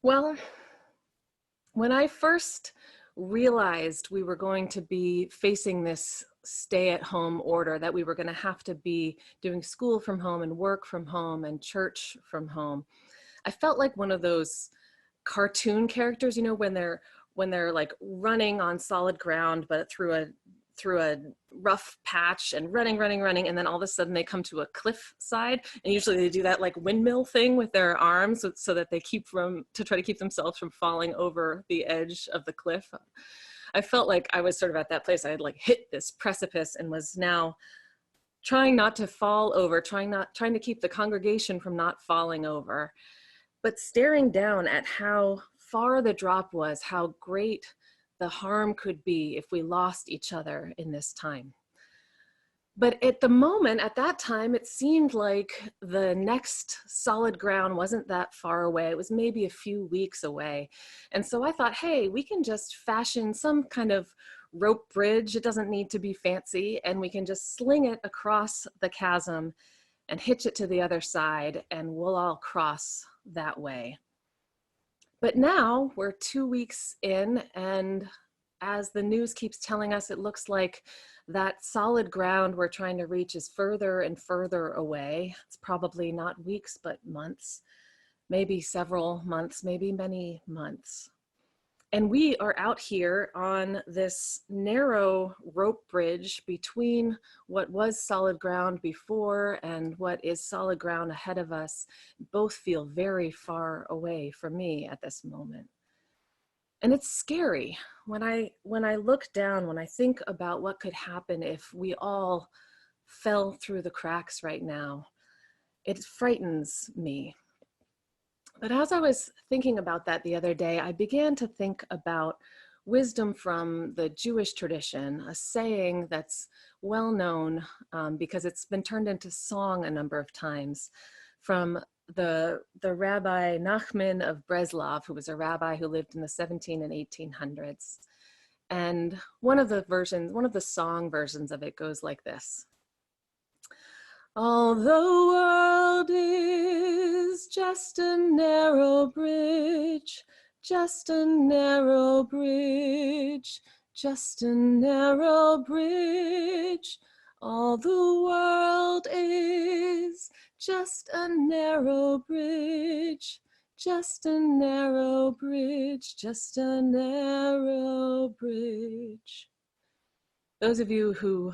Well, when I first realized we were going to be facing this stay-at-home order, that we were going to have to be doing school from home and work from home and church from home, I felt like one of those cartoon characters, when they're like running on solid ground, but through a rough patch and running, and then all of a sudden they come to a cliff side, and usually they do that like windmill thing with their arms so that they try to keep themselves from falling over the edge of the cliff. I felt like I was sort of at that place. I had like hit this precipice and was now trying not to fall over, trying to keep the congregation from not falling over, but staring down at how far the drop was, how great the harm could be if we lost each other in this time. But at that time, it seemed like the next solid ground wasn't that far away. It was maybe a few weeks away. And so I thought, hey, we can just fashion some kind of rope bridge. It doesn't need to be fancy. And we can just sling it across the chasm and hitch it to the other side, and we'll all cross that way. But now we're 2 weeks in, and as the news keeps telling us, it looks like that solid ground we're trying to reach is further and further away. It's probably not weeks, but months, maybe several months, maybe many months. And we are out here on this narrow rope bridge between what was solid ground before and what is solid ground ahead of us. Both feel very far away from me at this moment. And it's scary when I look down, when I think about what could happen if we all fell through the cracks right now. It frightens me. But as I was thinking about that the other day, I began to think about wisdom from the Jewish tradition, a saying that's well known because it's been turned into song a number of times, from the Rabbi Nachman of Breslov, who was a rabbi who lived in the 17 and 1800s. And one of the song versions of it goes like this. All the world is just a narrow bridge, just a narrow bridge, just a narrow bridge. All the world is just a narrow bridge, just a narrow bridge, just a narrow bridge. Those of you who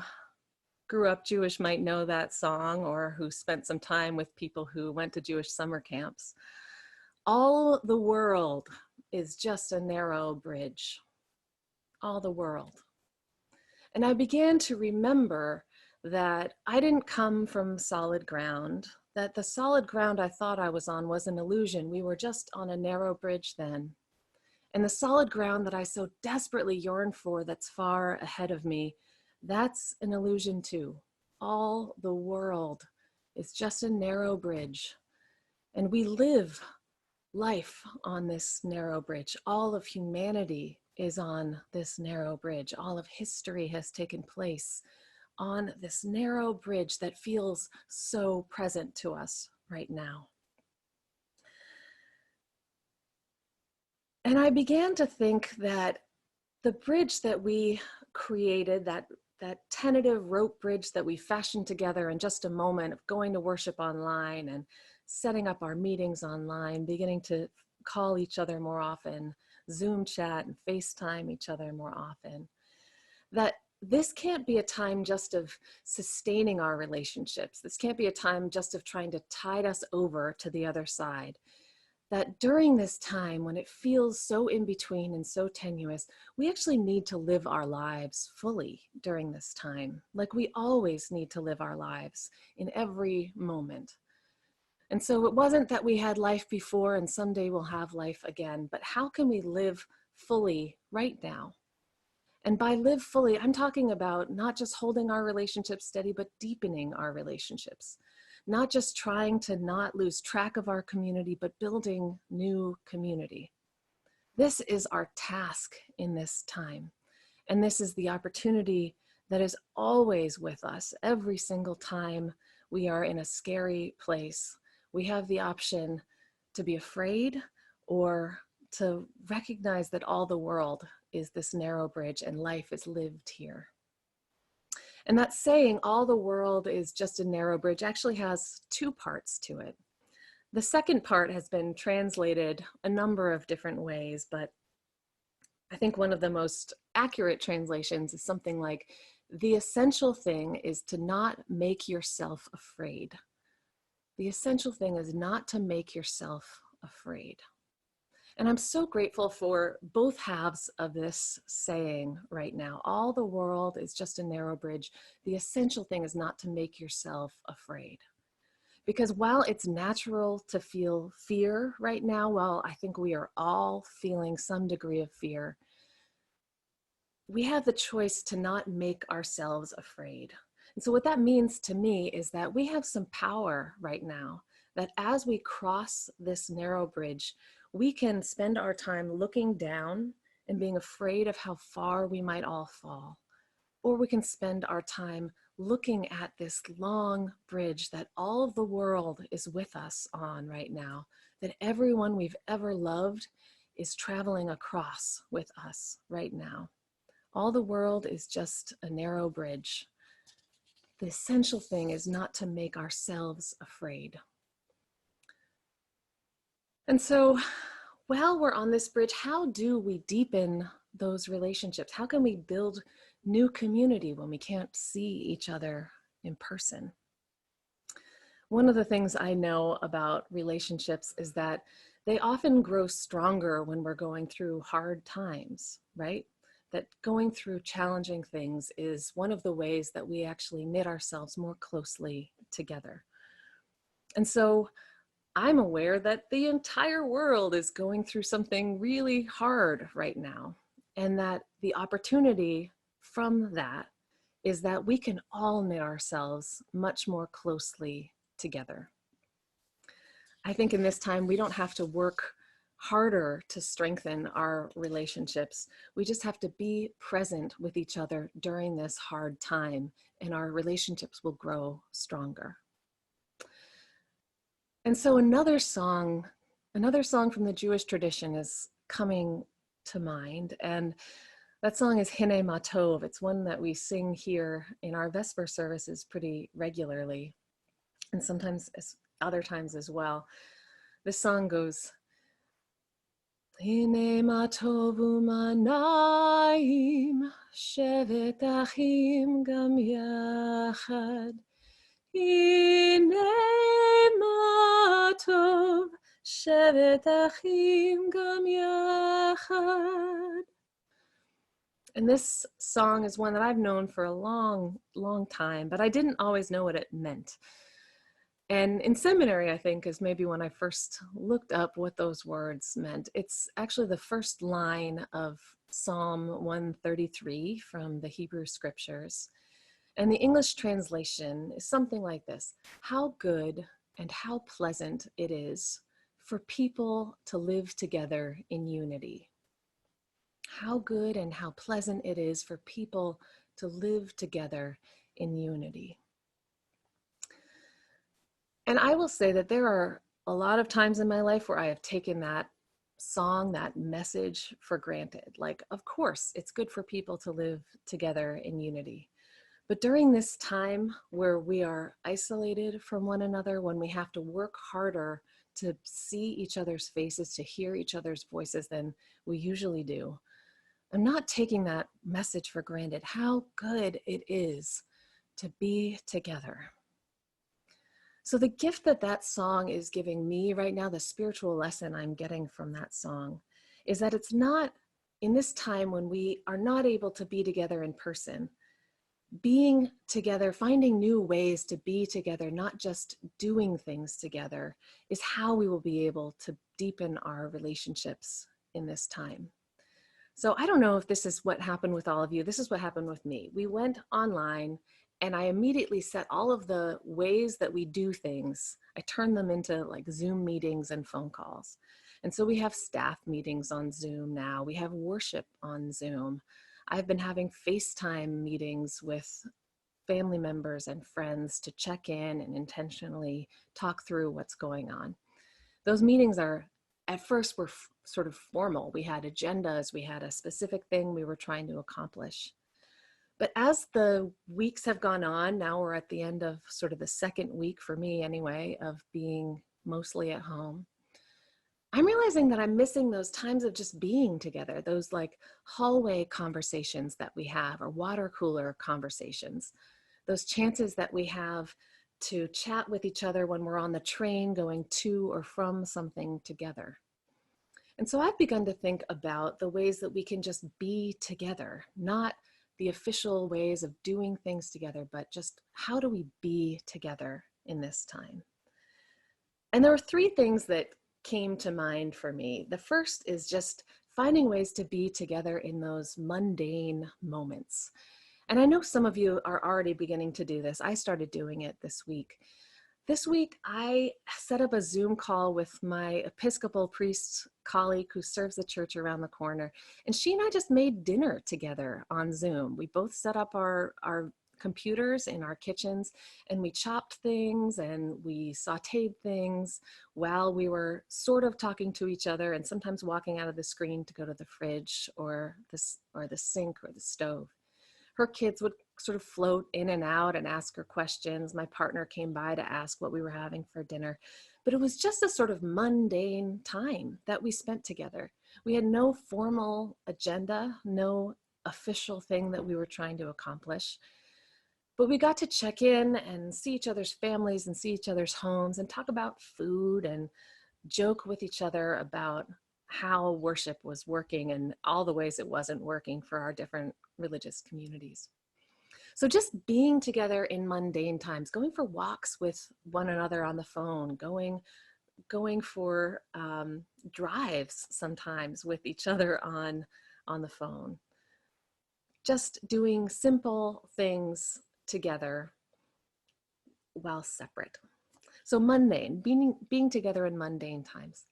grew up Jewish might know that song, or who spent some time with people who went to Jewish summer camps. All the world is just a narrow bridge. All the world. And I began to remember that I didn't come from solid ground, that the solid ground I thought I was on was an illusion. We were just on a narrow bridge then. And the solid ground that I so desperately yearn for that's far ahead of me, that's an illusion too. All the world is just a narrow bridge. And we live life on this narrow bridge. All of humanity is on this narrow bridge. All of history has taken place on this narrow bridge that feels so present to us right now. And I began to think that the bridge that we created, that tentative rope bridge that we fashioned together in just a moment of going to worship online and setting up our meetings online, beginning to call each other more often, Zoom chat and FaceTime each other more often, that this can't be a time just of sustaining our relationships. This can't be a time just of trying to tide us over to the other side. That during this time, when it feels so in between and so tenuous, we actually need to live our lives fully during this time, like we always need to live our lives in every moment. And so it wasn't that we had life before and someday we'll have life again, but how can we live fully right now? And by live fully, I'm talking about not just holding our relationships steady, but deepening our relationships. Not just trying to not lose track of our community, but building new community. This is our task in this time. And this is the opportunity that is always with us every single time we are in a scary place. We have the option to be afraid or to recognize that all the world is this narrow bridge and life is lived here. And that saying, all the world is just a narrow bridge, actually has two parts to it. The second part has been translated a number of different ways, but I think one of the most accurate translations is something like, the essential thing is to not make yourself afraid. The essential thing is not to make yourself afraid. And I'm so grateful for both halves of this saying right now. All the world is just a narrow bridge. The essential thing is not to make yourself afraid. Because while it's natural to feel fear right now, while I think we are all feeling some degree of fear, we have the choice to not make ourselves afraid. And so what that means to me is that we have some power right now, that as we cross this narrow bridge, we can spend our time looking down and being afraid of how far we might all fall. Or we can spend our time looking at this long bridge that all of the world is with us on right now, that everyone we've ever loved is traveling across with us right now. All the world is just a narrow bridge. The essential thing is not to make ourselves afraid. And so while we're on this bridge, how do we deepen those relationships? How can we build new community when we can't see each other in person? One of the things I know about relationships is that they often grow stronger when we're going through hard times, right? That going through challenging things is one of the ways that we actually knit ourselves more closely together. And so I'm aware that the entire world is going through something really hard right now, and that the opportunity from that is that we can all knit ourselves much more closely together. I think in this time, we don't have to work harder to strengthen our relationships. We just have to be present with each other during this hard time, and our relationships will grow stronger. And so another song from the Jewish tradition is coming to mind, and that song is Hine Ma Tov. It's one that we sing here in our Vesper services pretty regularly, and sometimes other times as well. This song goes, Hine ma tovu ma naim, shevet achim gam yachad. Hine ma tov, shevet achim gam yachad. And this song is one that I've known for a long, long time, but I didn't always know what it meant. And in seminary, I think, is maybe when I first looked up what those words meant. It's actually the first line of Psalm 133 from the Hebrew scriptures. And the English translation is something like this: how good and how pleasant it is for people to live together in unity. How good and how pleasant it is for people to live together in unity. And I will say that there are a lot of times in my life where I have taken that song, that message for granted. Like, of course, it's good for people to live together in unity. But during this time where we are isolated from one another, when we have to work harder to see each other's faces, to hear each other's voices than we usually do, I'm not taking that message for granted. How good it is to be together. So the gift that that song is giving me right now, the spiritual lesson I'm getting from that song, is that it's not, in this time when we are not able to be together in person, being together, finding new ways to be together, not just doing things together, is how we will be able to deepen our relationships in this time. So I don't know if this is what happened with all of you. This is what happened with me. We went online, and I immediately set all of the ways that we do things, I turned them into like Zoom meetings and phone calls. And so we have staff meetings on Zoom now. We have worship on Zoom. I've been having FaceTime meetings with family members and friends to check in and intentionally talk through what's going on. Those meetings are at first were sort of formal. We had agendas, we had a specific thing we were trying to accomplish. But as the weeks have gone on, now we're at the end of sort of the second week for me anyway, of being mostly at home. I'm realizing that I'm missing those times of just being together, those like hallway conversations that we have, or water cooler conversations, those chances that we have to chat with each other when we're on the train going to or from something together. And so I've begun to think about the ways that we can just be together, not the official ways of doing things together, but just how do we be together in this time? And there were three things that came to mind for me. The first is just finding ways to be together in those mundane moments. And I know some of you are already beginning to do this. I started doing it this week. This week, I set up a Zoom call with my Episcopal priest colleague who serves the church around the corner. And she and I just made dinner together on Zoom. We both set up our computers in our kitchens, and we chopped things and we sauteed things while we were sort of talking to each other and sometimes walking out of the screen to go to the fridge or the sink or the stove. Her kids would sort of float in and out and ask her questions. My partner came by to ask what we were having for dinner. But it was just a sort of mundane time that we spent together. We had no formal agenda, no official thing that we were trying to accomplish. But we got to check in and see each other's families and see each other's homes and talk about food and joke with each other about how worship was working and all the ways it wasn't working for our different religious communities. So just being together in mundane times, going for walks with one another on the phone, going for drives sometimes with each other on the phone, just doing simple things together while separate. So mundane, being together in mundane times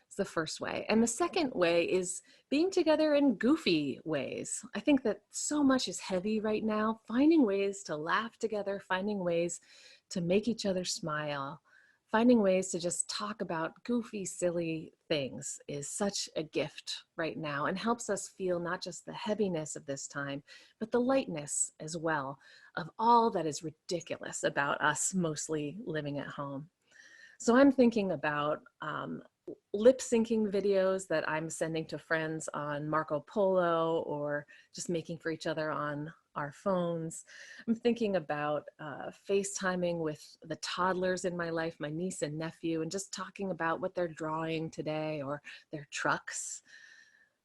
is the first way. And the second way is being together in goofy ways. I think that so much is heavy right now. Finding ways to laugh together, finding ways to make each other smile, finding ways to just talk about goofy, silly things is such a gift right now and helps us feel not just the heaviness of this time, but the lightness as well of all that is ridiculous about us mostly living at home. So I'm thinking about lip syncing videos that I'm sending to friends on Marco Polo or just making for each other on our phones. I'm thinking about FaceTiming with the toddlers in my life, my niece and nephew, and just talking about what they're drawing today or their trucks.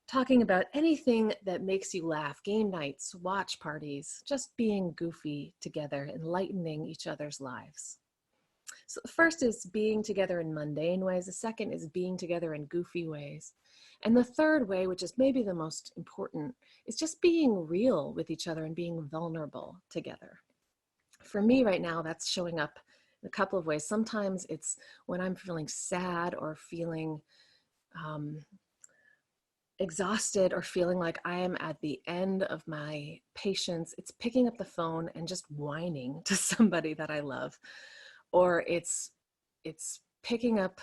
Talking about anything that makes you laugh, game nights, watch parties, just being goofy together and lightening each other's lives. So the first is being together in mundane ways. The second is being together in goofy ways. And the third way, which is maybe the most important, is just being real with each other and being vulnerable together. For me right now, that's showing up in a couple of ways. Sometimes it's when I'm feeling sad or feeling exhausted or feeling like I am at the end of my patience. It's picking up the phone and just whining to somebody that I love. Or it's picking up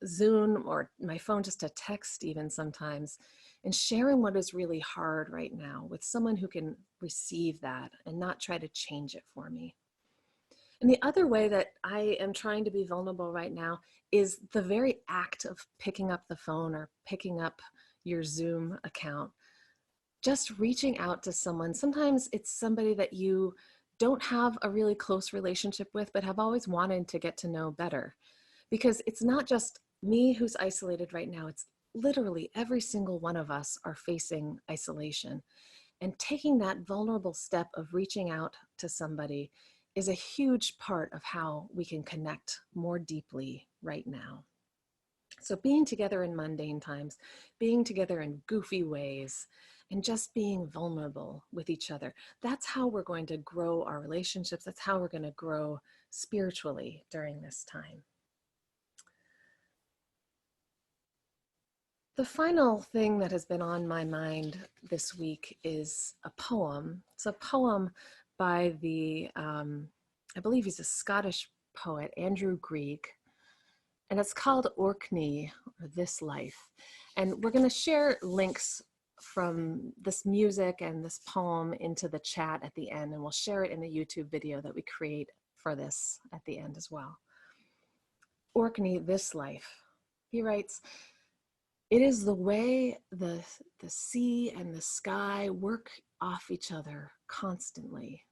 Zoom or my phone just to text even sometimes and sharing what is really hard right now with someone who can receive that and not try to change it for me. And the other way that I am trying to be vulnerable right now is the very act of picking up the phone or picking up your Zoom account, just reaching out to someone. Sometimes it's somebody that you don't have a really close relationship with, but have always wanted to get to know better. Because it's not just me who's isolated right now, it's literally every single one of us are facing isolation. And taking that vulnerable step of reaching out to somebody is a huge part of how we can connect more deeply right now. So being together in mundane times, being together in goofy ways, and just being vulnerable with each other. That's how we're going to grow our relationships. That's how we're going to grow spiritually during this time. The final thing that has been on my mind this week is a poem. It's a poem by I believe he's a Scottish poet, Andrew Grieg, and it's called Orkney, or this life. And we're going to share links from this music and this poem into the chat at the end, and we'll share it in the YouTube video that we create for this at the end as well. Orkney, this life. He writes, "It is the way the sea and the sky work off each other constantly.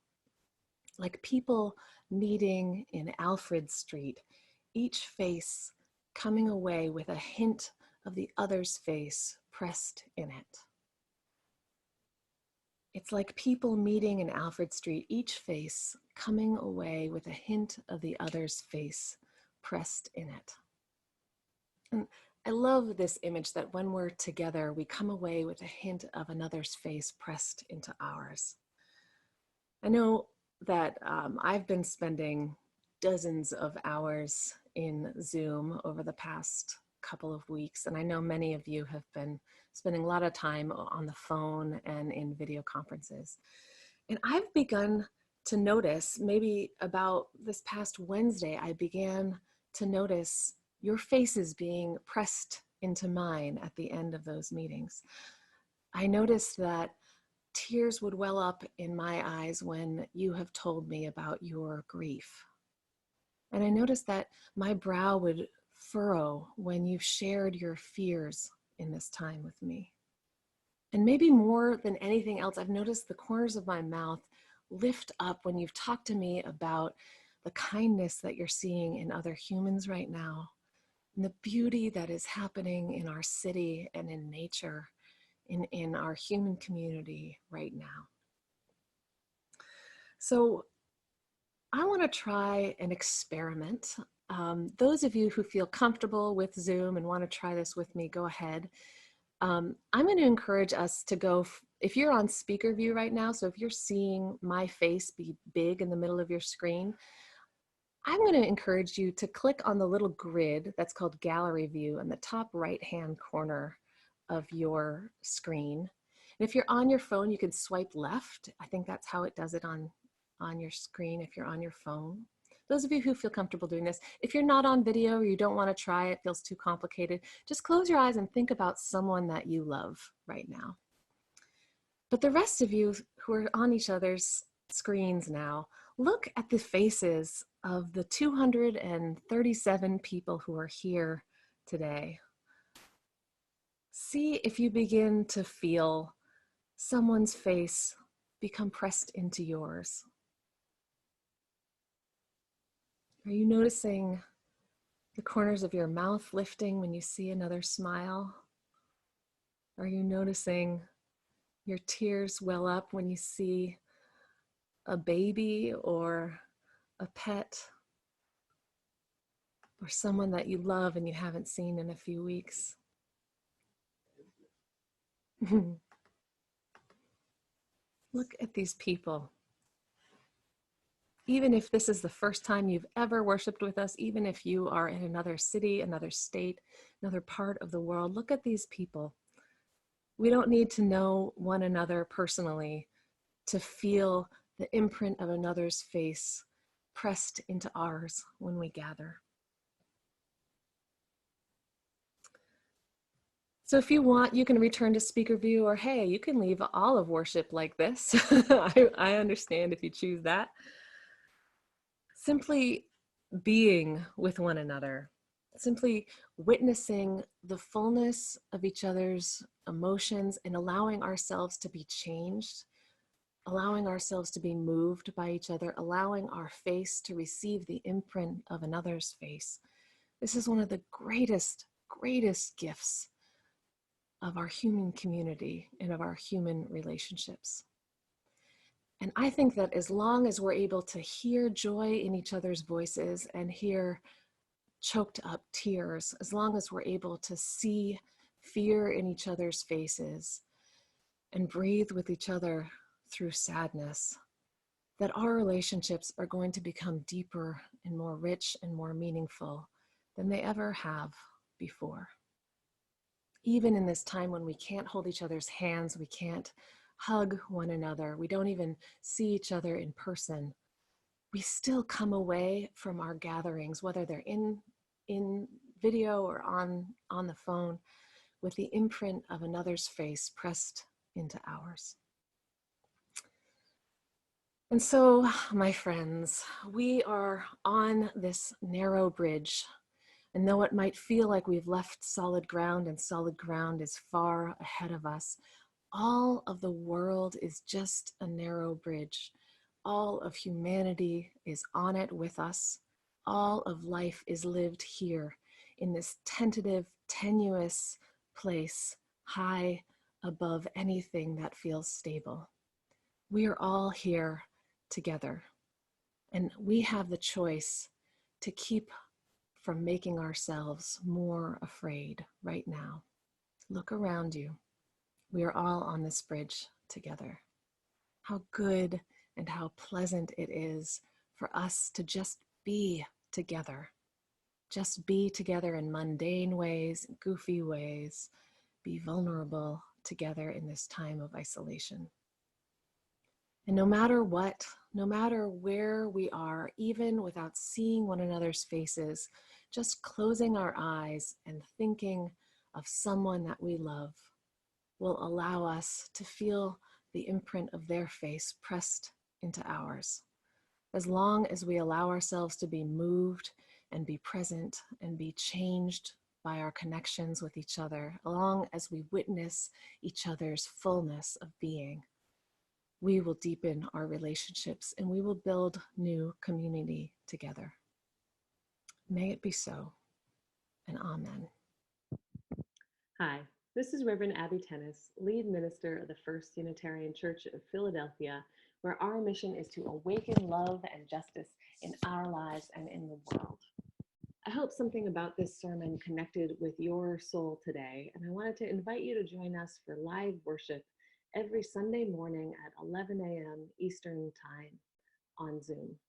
Like people meeting in Alfred Street, each face coming away with a hint of the other's face pressed in it. It's like people meeting in Alfred Street, each face coming away with a hint of the other's face pressed in it." And I love this image that when we're together, we come away with a hint of another's face pressed into ours. I know that I've been spending dozens of hours in Zoom over the past couple of weeks, and I know many of you have been spending a lot of time on the phone and in video conferences. And I've begun to notice, maybe about this past Wednesday, I began to notice your faces being pressed into mine at the end of those meetings. I noticed that tears would well up in my eyes when you have told me about your grief. And I noticed that my brow would furrow when you've shared your fears in this time with me. And maybe more than anything else, I've noticed the corners of my mouth lift up when you've talked to me about the kindness that you're seeing in other humans right now, and the beauty that is happening in our city and in nature, in our human community right now. So I want to try an experiment. Those of you who feel comfortable with Zoom and want to try this with me, go ahead. I'm going to encourage us to go, if you're on speaker view right now, so if you're seeing my face be big in the middle of your screen, I'm going to encourage you to click on the little grid that's called gallery view in the top right-hand corner of your screen. And if you're on your phone, you can swipe left. I think that's how it does it on your screen if you're on your phone. Those of you who feel comfortable doing this, if you're not on video or you don't want to try it, feels too complicated, just close your eyes and think about someone that you love right now. But the rest of you who are on each other's screens now, look at the faces of the 237 people who are here today. See if you begin to feel someone's face become pressed into yours. Are you noticing the corners of your mouth lifting when you see another smile? Are you noticing your tears well up when you see a baby or a pet or someone that you love and you haven't seen in a few weeks? Look at these people. Even if this is the first time you've ever worshiped with us, even if you are in another city, another state, another part of the world, look at these people. We don't need to know one another personally to feel the imprint of another's face pressed into ours when we gather. So if you want, you can return to speaker view, or hey, you can leave all of worship like this. I understand if you choose that. Simply being with one another, simply witnessing the fullness of each other's emotions and allowing ourselves to be changed, allowing ourselves to be moved by each other, allowing our face to receive the imprint of another's face. This is one of the greatest gifts of our human community and of our human relationships. And I think that as long as we're able to hear joy in each other's voices and hear choked up tears, as long as we're able to see fear in each other's faces and breathe with each other through sadness, that our relationships are going to become deeper and more rich and more meaningful than they ever have before. Even in this time when we can't hold each other's hands, we can't hug one another, we don't even see each other in person, we still come away from our gatherings, whether they're in video or on the phone, with the imprint of another's face pressed into ours. And so, my friends, we are on this narrow bridge, and though it might feel like we've left solid ground and solid ground is far ahead of us, all of the world is just a narrow bridge. All of humanity is on it with us. All of life is lived here in this tentative, tenuous place, high above anything that feels stable. We are all here together, and we have the choice to keep from making ourselves more afraid right now. Look around you. We are all on this bridge together. How good and how pleasant it is for us to just be together. Just be together in mundane ways, goofy ways, be vulnerable together in this time of isolation. And no matter what, no matter where we are, even without seeing one another's faces, just closing our eyes and thinking of someone that we love will allow us to feel the imprint of their face pressed into ours. As long as we allow ourselves to be moved and be present and be changed by our connections with each other, as long as we witness each other's fullness of being, we will deepen our relationships and we will build new community together. May it be so, and amen. Hi, this is Reverend Abbey Tennis, lead minister of the First Unitarian Church of Philadelphia, where our mission is to awaken love and justice in our lives and in the world. I hope something about this sermon connected with your soul today, and I wanted to invite you to join us for live worship every Sunday morning at 11 a.m. Eastern Time on Zoom.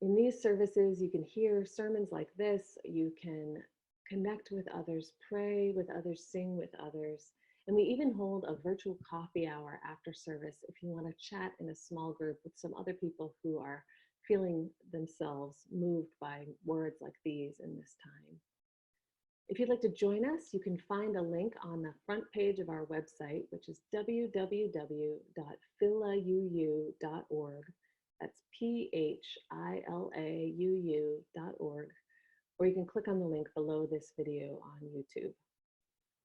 In these services, you can hear sermons like this, you can connect with others, pray with others, sing with others, and we even hold a virtual coffee hour after service if you want to chat in a small group with some other people who are feeling themselves moved by words like these in this time. If you'd like to join us, you can find a link on the front page of our website, which is www.philauu.org. That's philauu.org. Or you can click on the link below this video on YouTube.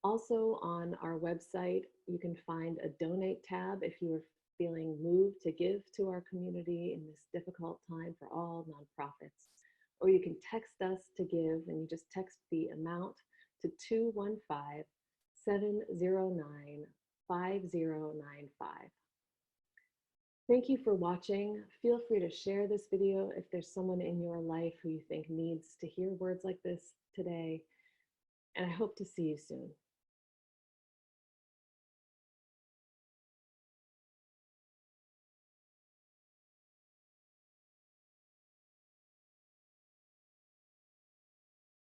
Also on our website, you can find a donate tab if you are feeling moved to give to our community in this difficult time for all nonprofits. Or you can text us to give, and you just text the amount to 215-709-5095. Thank you for watching. Feel free to share this video if there's someone in your life who you think needs to hear words like this today. And I hope to see you soon.